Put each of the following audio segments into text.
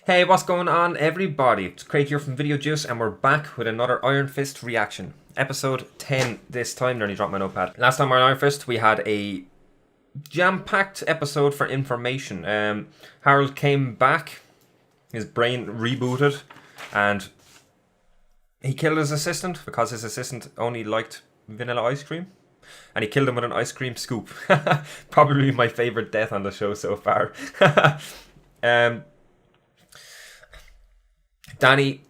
Hey, what's going on, everybody? It's Craig here from Video Juice, and we're back with another Iron Fist reaction. Episode 10 this time. Nearly dropped my notepad. Last time on Iron Fist, we had a jam-packed episode for information. Harold came back, his brain rebooted, and he killed his assistant because his assistant only liked vanilla ice cream. And he killed him with an ice cream scoop. Probably my favourite death on the show so far. Danny,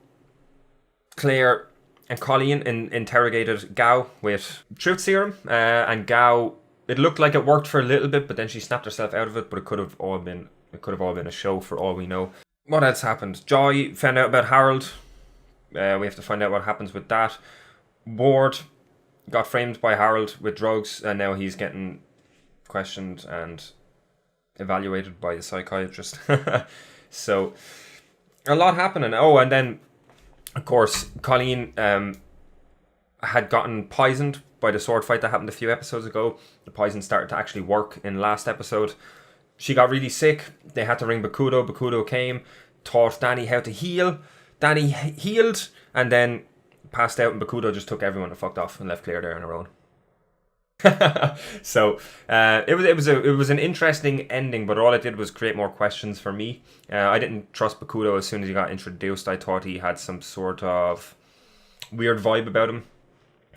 Claire, and Colleen interrogated Gao with truth serum, and Gao. It looked like it worked for a little bit, but then she snapped herself out of it. But it could have all been a show for all we know. What else happened? Joy found out about Harold. We have to find out what happens with that. Ward got framed by Harold with drugs, and now he's getting questioned and evaluated by a psychiatrist. So a lot happening. Oh, and then of course Colleen had gotten poisoned by the sword fight that happened a few episodes ago. The poison started to actually work in last episode. She got really sick. They had to ring Bakudo. Bakudo came, taught Danny how to heal. Danny healed and then passed out, and Bakudo just took everyone and fucked off and left Claire there on her own. So it was an interesting ending, but all it did was create more questions for me. I didn't trust Bakudo as soon as he got introduced. I thought he had some sort of weird vibe about him.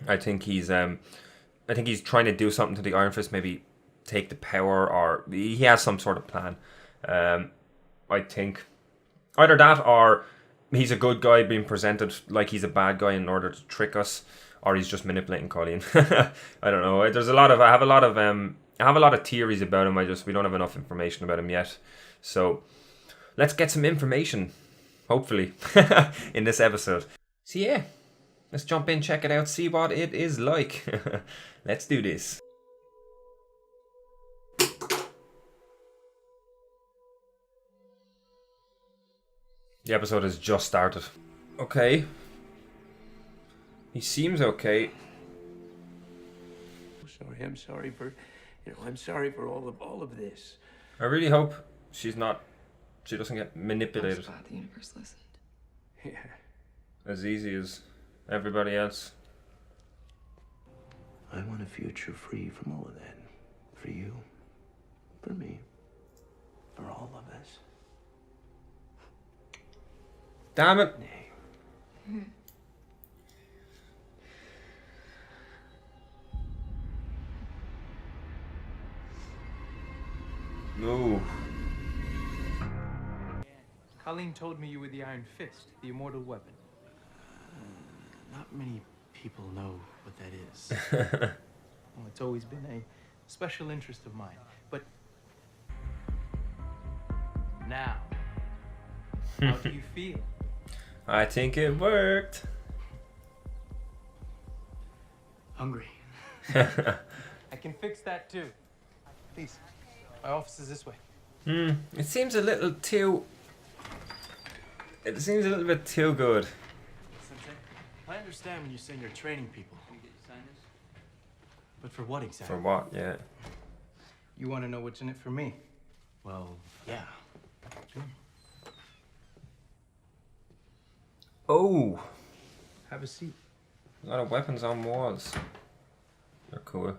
I think he's trying to do something to the Iron Fist, maybe take the power, or he has some sort of plan. I think either that or he's a good guy being presented like he's a bad guy in order to trick us, or he's just manipulating Colleen. I don't know. I have a lot of theories about him. We don't have enough information about him yet. So let's get some information, hopefully, in this episode. So yeah, let's jump in, check it out, see what it is like. Let's do this. The episode has just started. Okay. He seems okay. I'm sorry for, I'm sorry for all of this. I really hope she doesn't get manipulated. I'm glad the universe listened. Yeah. As easy as everybody else. I want a future free from all of that. For you, for me, for all of us. Damn it. No. Colleen told me you were the Iron Fist, the immortal weapon. Not many people know what that is. Well, it's always been a special interest of mine. But now, how do you feel? I think it worked. Hungry. I can fix that too. Please, my office is this way. It seems a little too... It seems a little bit too good. Sensei, I understand when you say you're training people. But for what exactly? For what? Yeah. You want to know what's in it for me? Well, yeah. Sure. Oh, Have a seat. a lot of weapons on walls. They're cool.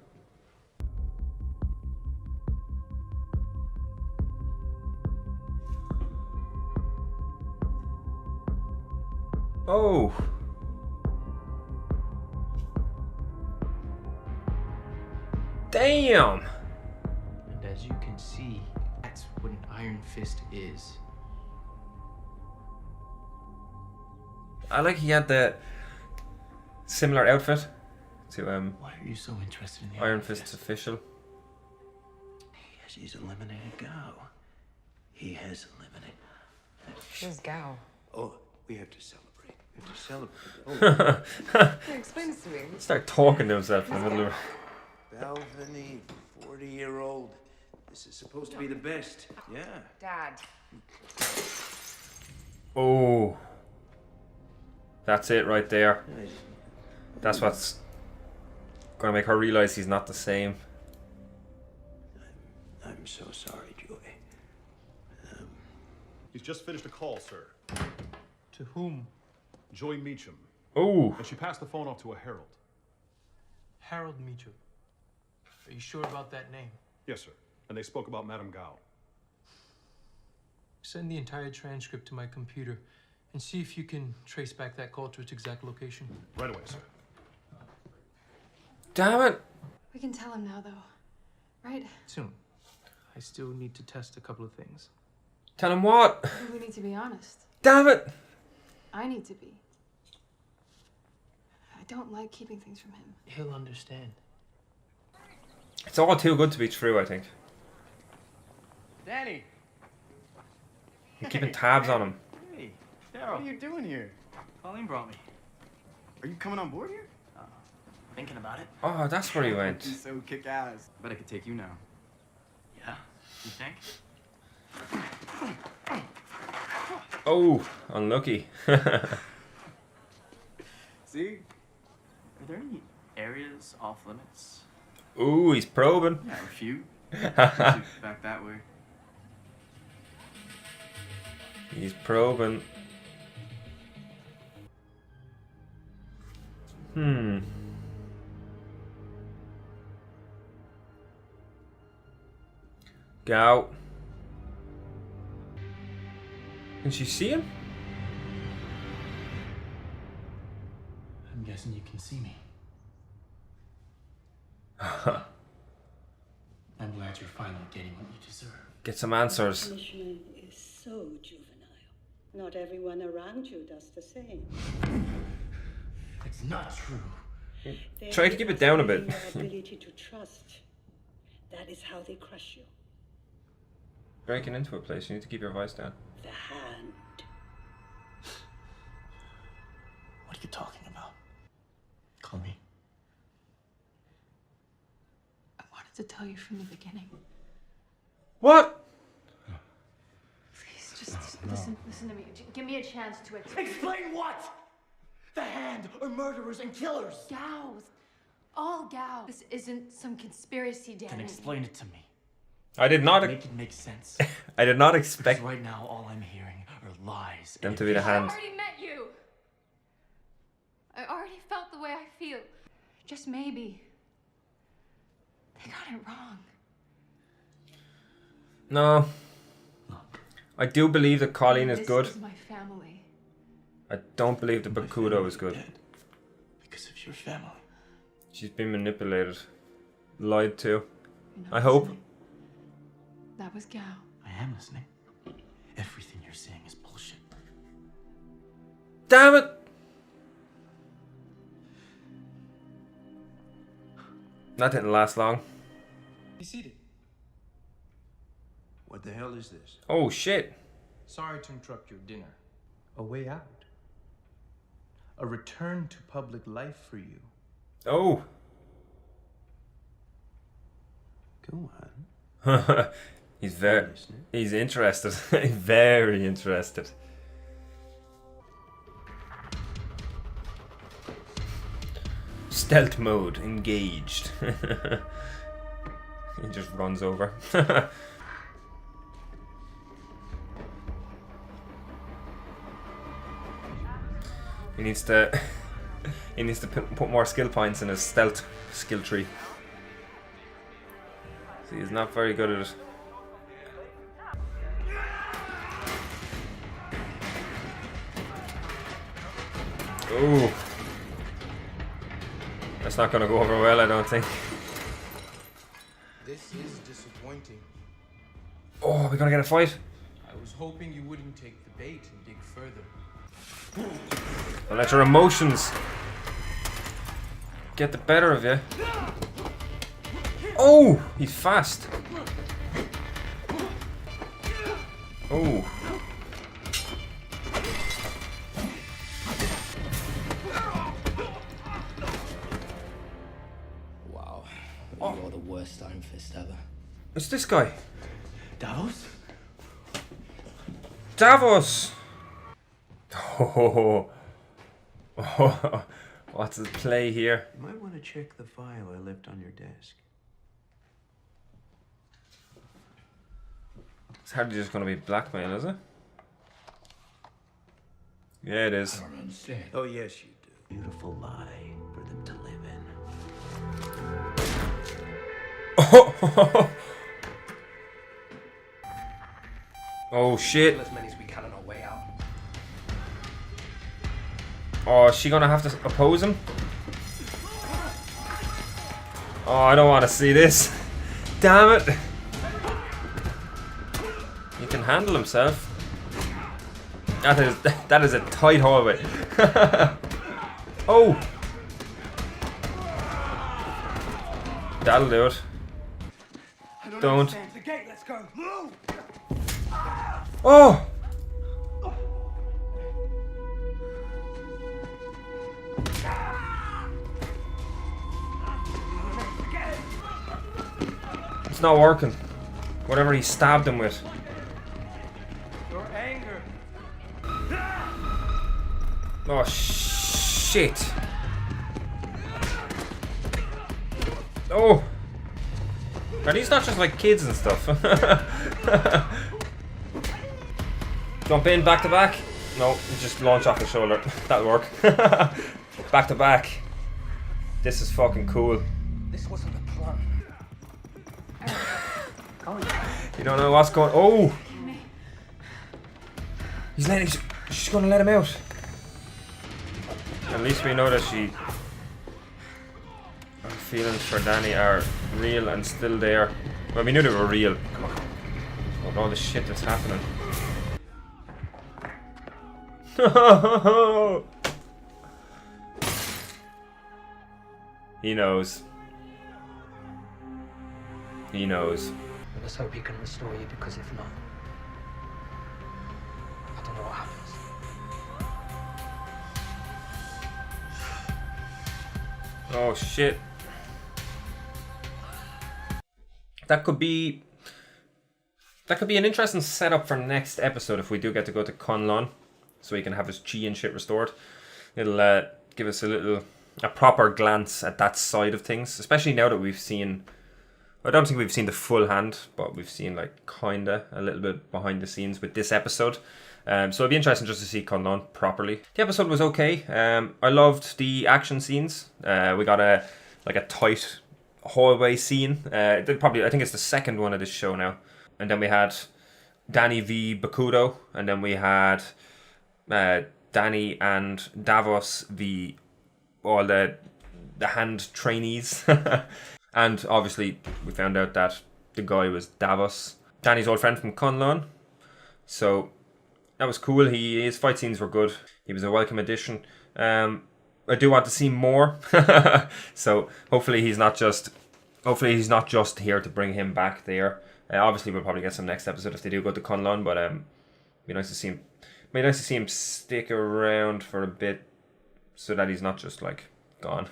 Oh. Damn. And as you can see, that's what an Iron Fist is. I like he had the similar outfit to Why are you so interested in the Iron Fist's official. Yes, he's eliminated Gao. He has eliminated. Who's Gao? Oh, we have to celebrate. We have to celebrate. Oh, Hey, explain this to me. Start talking to himself in the middle of... Balvenie, 40-year-old. This is supposed to be the best. Yeah. Dad. Oh. That's it right there. That's what's gonna make her realize he's not the same. I'm so sorry, Joy. He's just finished a call, sir. To whom? Joy Meacham. Oh, And she passed the phone off to a herald. Harold Meacham. Are you sure about that name? Yes, sir. And they spoke about Madame Gao. Send the entire transcript to my computer and see if you can trace back that call to its exact location. Right away, sir. damn it. We can tell him now, though. Right? Soon. I still need to test a couple of things. Tell him what? We need to be honest. Damn it. I need to be. I don't like keeping things from him. He'll understand. It's all too good to be true, I think. Danny! I'm keeping tabs on him. Hey, Daryl. What are you doing here? Colleen brought me. Are you coming on board here? Thinking about it? Oh, that's where he went. He's so kick-ass. Bet I could take you now. Yeah. You think? Oh, unlucky. See? Are there any areas off limits? Ooh, he's probing. Yeah, a few. Back that way. He's probing. Gao. Can she see him? I'm guessing you can see me. I'm glad you're finally getting what you deserve. Get some answers. Punishment is so juvenile. Not everyone around you does the same. It's not true. Try to keep it down a bit. Your ability to trust. That is how they crush you. Breaking into a place, you need to keep your voice down. The hand. What are you talking about? Call me. I wanted to tell you from the beginning. What? Please, just listen to me. Give me a chance to explain. Explain what? The Hand are murderers and killers. Gaos. All Gao. This isn't some conspiracy, Danny. Then explain it to me. I did not. Make it make sense. I did not Because expect right now, all I'm hearing are lies. them and to be the I hand. already met you. I already felt the way I feel. Just maybe. They got it wrong. No. I do believe that Colleen is good. This is my family. I don't believe that Bakudo is good. Dead because of your family. She's been manipulated. Lied to. You're not I hope. listening. That was Gao. I am listening. Everything you're saying is bullshit. Damn it! That didn't last long. Be seated. What the hell is this? Oh shit. Sorry to interrupt your dinner. A way out. A return to public life for you. Oh. Go on. He's interested. Very interested. Stealth mode engaged. He just runs over. He needs to put more skill points in his stealth skill tree. See, he's not very good at it. Ooh. That's not gonna go over well, I don't think. This is disappointing. Oh, we're gonna get a fight? I was hoping you wouldn't take the bait and dig further. Don't let your emotions get the better of you. Oh, he's fast. Oh. Wow. You're the worst Iron Fist ever. It's this guy. Davos? Davos! Oh. Oh. What's the play here? You might want to check the file I left on your desk. It's hardly just gonna be blackmail, is it? Yeah, it is. I don't understand. Oh, yes, you do. Beautiful lie for them to live in. Oh shit. As many as we can on our way out. Oh, is she gonna have to oppose him? Oh, I don't want to see this. Damn it. He can handle himself. That is a tight hallway. Oh. That'll do it. Don't. The gate, let's go. Move! Oh. It's not working. Whatever he stabbed him with. Your anger. Oh shit. Oh. Are these not just like kids and stuff? Jump in back to back. No, just launch off the shoulder. That'll work. Back to back. This is fucking cool. This wasn't the plan. You don't know what's going. Oh. She's gonna let him out. At least we know that her feelings for Danny are real and still there. Well, we knew they were real. Come on. With all the shit that's happening. He knows. He knows. Let's hope he can restore you, because if not, I don't know what happens. Oh shit. That could be an interesting setup for next episode if we do get to go to Kunlun, so he can have his chi and shit restored. It'll give us a proper glance at that side of things, especially now that we've seen. I don't think we've seen the full hand, but we've seen like kinda a little bit behind the scenes with this episode. So it'd be interesting just to see Kunlun properly. The episode was okay. I loved the action scenes. We got a tight hallway scene. I think it's the second one of this show now. And then we had Danny v Bakudo, and then we had Danny and Davos v all the hand trainees. And obviously we found out that the guy was Davos, Danny's old friend from Kunlun. So that was cool. His fight scenes were good. He was a welcome addition. I do want to see more. So hopefully he's not just here to bring him back there. Obviously we'll probably get some next episode if they do go to Kunlun, but be nice to see him. Be nice to see him stick around for a bit, so that he's not just like gone.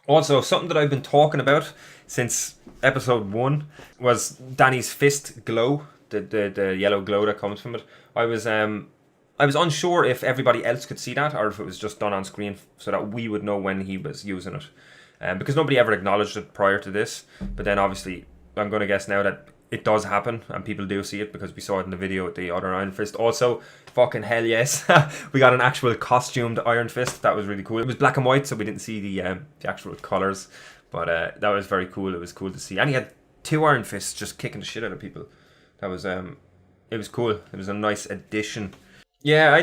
Also, something that I've been talking about since episode 1 was Danny's fist glow, the yellow glow that comes from it. I was unsure if everybody else could see that, or if it was just done on screen so that we would know when he was using it. Because nobody ever acknowledged it prior to this. But then obviously, I'm going to guess now that it does happen and people do see it because we saw it in the video with the other Iron Fist. Also, fucking hell yes, we got an actual costumed Iron Fist. That was really cool. It was black and white, so we didn't see the actual colours, but that was very cool. It was cool to see, and he had 2 Iron Fists just kicking the shit out of people. That was it was cool. It was a nice addition. Yeah,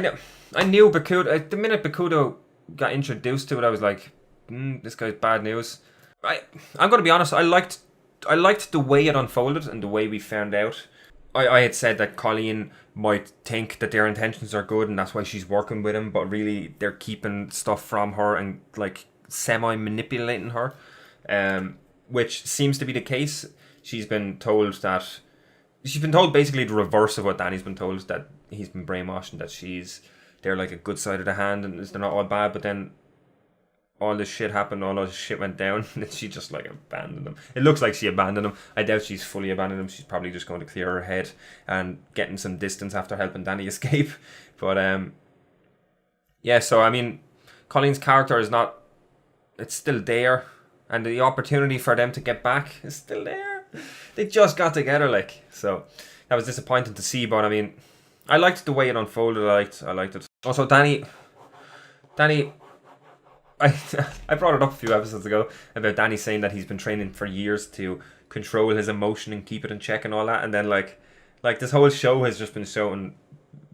I knew Bakudo. The minute Bakudo got introduced to it, I was like, this guy's bad news. I'm going to be honest. I liked the way it unfolded and the way we found out. I had said that Colleen might think that their intentions are good and that's why she's working with him, but really they're keeping stuff from her and like semi-manipulating her, which seems to be the case. She's been told basically the reverse of what Danny's been told, that he's been brainwashed and that they're like a good side of the hand and they're not all bad, but then all this shit happened, all this shit went down, and she just like abandoned him. It looks like she abandoned him. I doubt she's fully abandoned him. She's probably just going to clear her head and getting some distance after helping Danny escape. But yeah, so I mean, Colleen's character it's still there, and the opportunity for them to get back is still there. They just got together, like, so that was disappointing to see, but I mean, I liked the way it unfolded. I liked it. Also, Danny, I I brought it up a few episodes ago about Danny saying that he's been training for years to control his emotion and keep it in check and all that, and then like this whole show has just been showing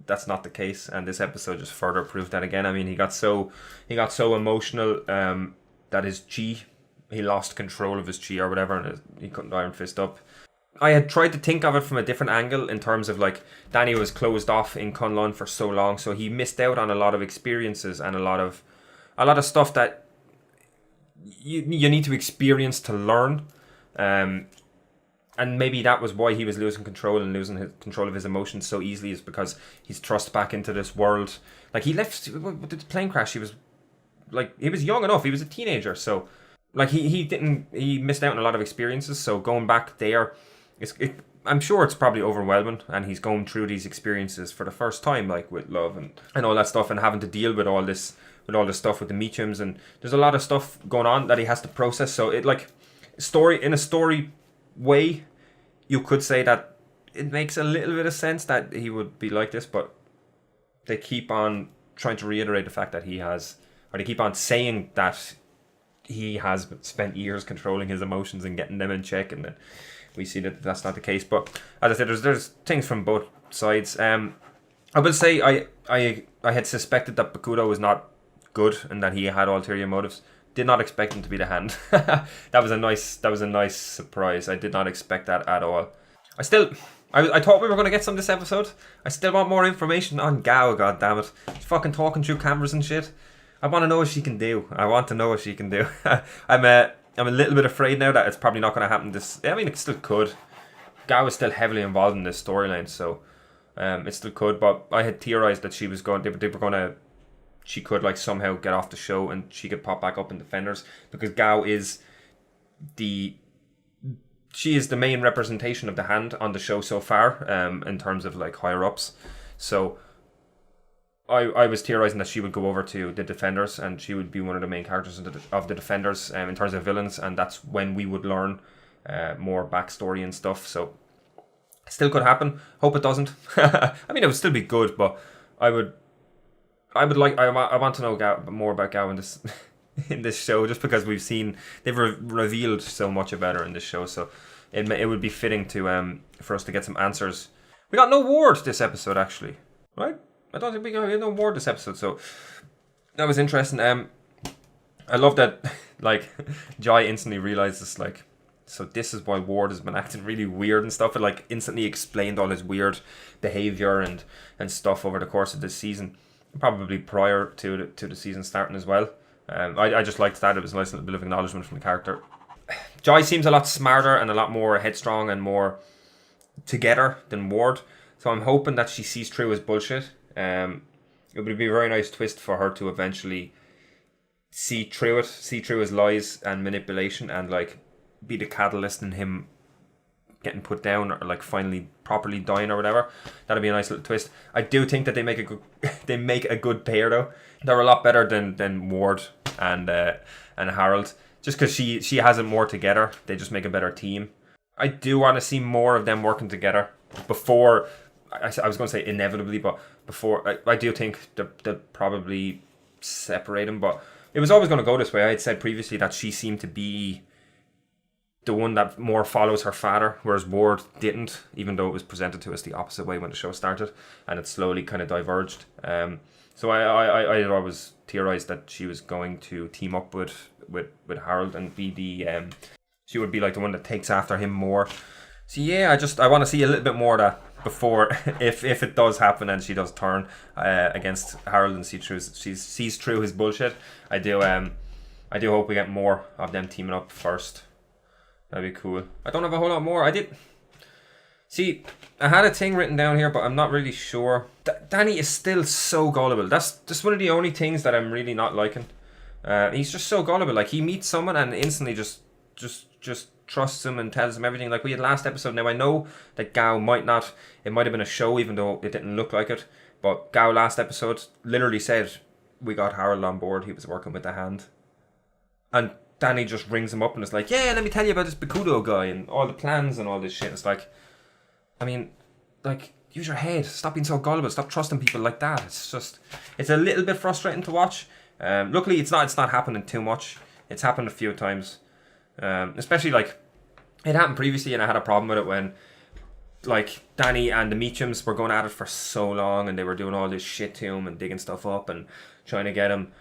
that's not the case, and this episode just further proved that again. I mean, he got so emotional that his chi, he lost control of his chi or whatever, and he couldn't Iron Fist up. I had tried to think of it from a different angle in terms of like Danny was closed off in Kunlun for so long, so he missed out on a lot of experiences and a lot of stuff that you need to experience to learn. And maybe that was why he was losing control and losing his control of his emotions so easily, is because he's thrust back into this world. Like, he left with the plane crash. He was young enough. He was a teenager. So, like, he missed out on a lot of experiences. So going back there, I'm sure it's probably overwhelming. And he's going through these experiences for the first time, like with love and all that stuff, and having to deal with all this stuff with the Meachums. And there's a lot of stuff going on that he has to process. So in a story way, you could say that it makes a little bit of sense that he would be like this, but they keep on trying to reiterate the fact that they keep on saying that he has spent years controlling his emotions and getting them in check, and then we see that that's not the case. But as I said, there's things from both sides. I will say I had suspected that Bakudo was not good and that he had ulterior motives. Did not expect him to be the Hand. That was a nice surprise. I did not expect that at all. I thought we were going to get some this episode. I still want more information on Gao, goddammit. She's fucking talking through cameras and shit. I want to know what she can do. I'm a little bit afraid now that it's probably not going to happen it still could. Gao is still heavily involved in this storyline, so it still could, but I had theorized that she could like somehow get off the show and she could pop back up in Defenders, because Gao is the main representation of the Hand on the show so far, in terms of like higher ups. So I was theorizing that she would go over to the Defenders and she would be one of the main characters of the Defenders, in terms of villains, and that's when we would learn more backstory and stuff. So it still could happen. Hope it doesn't. I mean, it would still be good, but I want to know more about Gao in this in this show, just because they've revealed so much about her in this show. So it would be fitting to for us to get some answers. We got no Ward this episode, actually, right? I don't think we got no Ward this episode, so that was interesting. I love that like Jai instantly realizes like, so this is why Ward has been acting really weird and stuff. It like instantly explained all his weird behavior and stuff over the course of this season. Probably prior to the season starting as well. I just liked that. It was a nice little bit of acknowledgement from the character. Jai seems a lot smarter and a lot more headstrong and more together than Ward. So I'm hoping that she sees through his bullshit. It would be a very nice twist for her to eventually see through his lies and manipulation, and like be the catalyst in him getting put down, or like finally properly dying or whatever. That'd be a nice little twist. I do think that they make a good pair though. They're a lot better than Ward and Harold, just because she has it more together. They just make a better team. I do want to see more of them working together before. I was going to say inevitably, but before I do think they'll probably separate them. But it was always going to go this way. I had said previously that she seemed to be the one that more follows her father, whereas Ward didn't, even though it was presented to us the opposite way when the show started, and it slowly kind of diverged. So I had always theorized that she was going to team up with Harold and be she would be like the one that takes after him more. So yeah, I want to see a little bit more of that before, if it does happen and she does turn against Harold and sees through his bullshit. I do hope we get more of them teaming up first. That'd be cool. I don't have a whole lot more. I had a thing written down here, but I'm not really sure. Danny is still so gullible. That's just one of the only things that I'm really not liking. He's just so gullible. Like, he meets someone and instantly just trusts him and tells him everything. Like we had last episode. Now I know that Gao it might have been a show, even though it didn't look like it. But Gao last episode literally said, we got Harold on board. He was working with the Hand. And Danny just rings him up and is like, yeah, let me tell you about this Bakudo guy and all the plans and all this shit. It's like, I mean, like, use your head. Stop being so gullible. Stop trusting people like that. It's a little bit frustrating to watch. Luckily, it's not happening too much. It's happened a few times, especially like it happened previously, and I had a problem with it when like Danny and the Meachums were going at it for so long, and they were doing all this shit to him and digging stuff up and trying to get him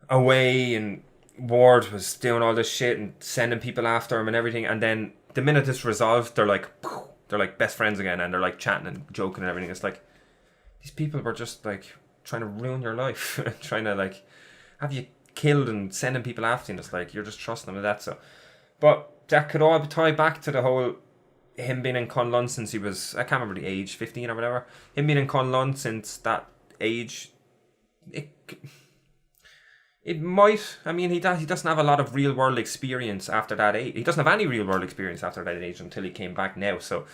away, and Ward was doing all this shit and sending people after him and everything. And then the minute it's resolved, they're like best friends again, and they're like chatting and joking and everything. It's like these people were just like trying to ruin your life, trying to like have you killed and sending people after you. And it's like you're just trusting them with that. So, but that could all be tied back to the whole him being in Conlon since he was, I can't remember the age, 15 or whatever. Him being in Conlon since that age, it might. I mean, he doesn't have a lot of real world experience after that age. He doesn't have any real world experience after that age until he came back now. So,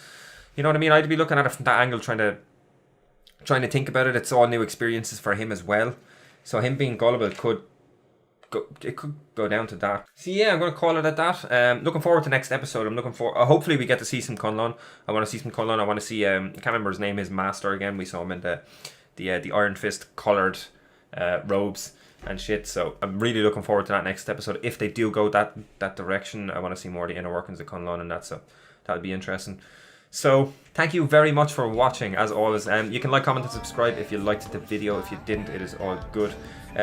you know what I mean? I'd be looking at it from that angle, trying to think about it. It's all new experiences for him as well. So him being gullible could go down to that. So yeah, I'm going to call it at that. Looking forward to next episode. I'm looking for. Hopefully we get to see some Conlon. I want to see some Conlon. I want to see. I can't remember his name. His master again. We saw him in the Iron Fist coloured robes and shit. So I'm really looking forward to that next episode. If they do go that direction, I want to see more of the inner workings of Conlon and that. So that'll be interesting. So thank you very much for watching. As always, you can like, comment, and subscribe if you liked the video. If you didn't, it is all good.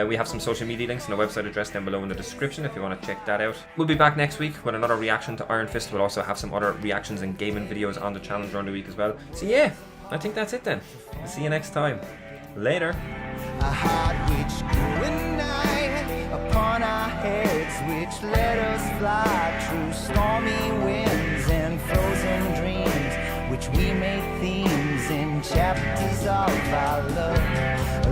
We have some social media links and a website address down below in the description if you want to check that out. We'll be back next week with another reaction to Iron Fist. We'll also have some other reactions and gaming videos on the channel during the week as well. So yeah, I think that's it then. We'll see you next time. Later. A heart which grew at night upon our heads, which let us fly through stormy winds and frozen dreams, which we made themes in chapters of our love.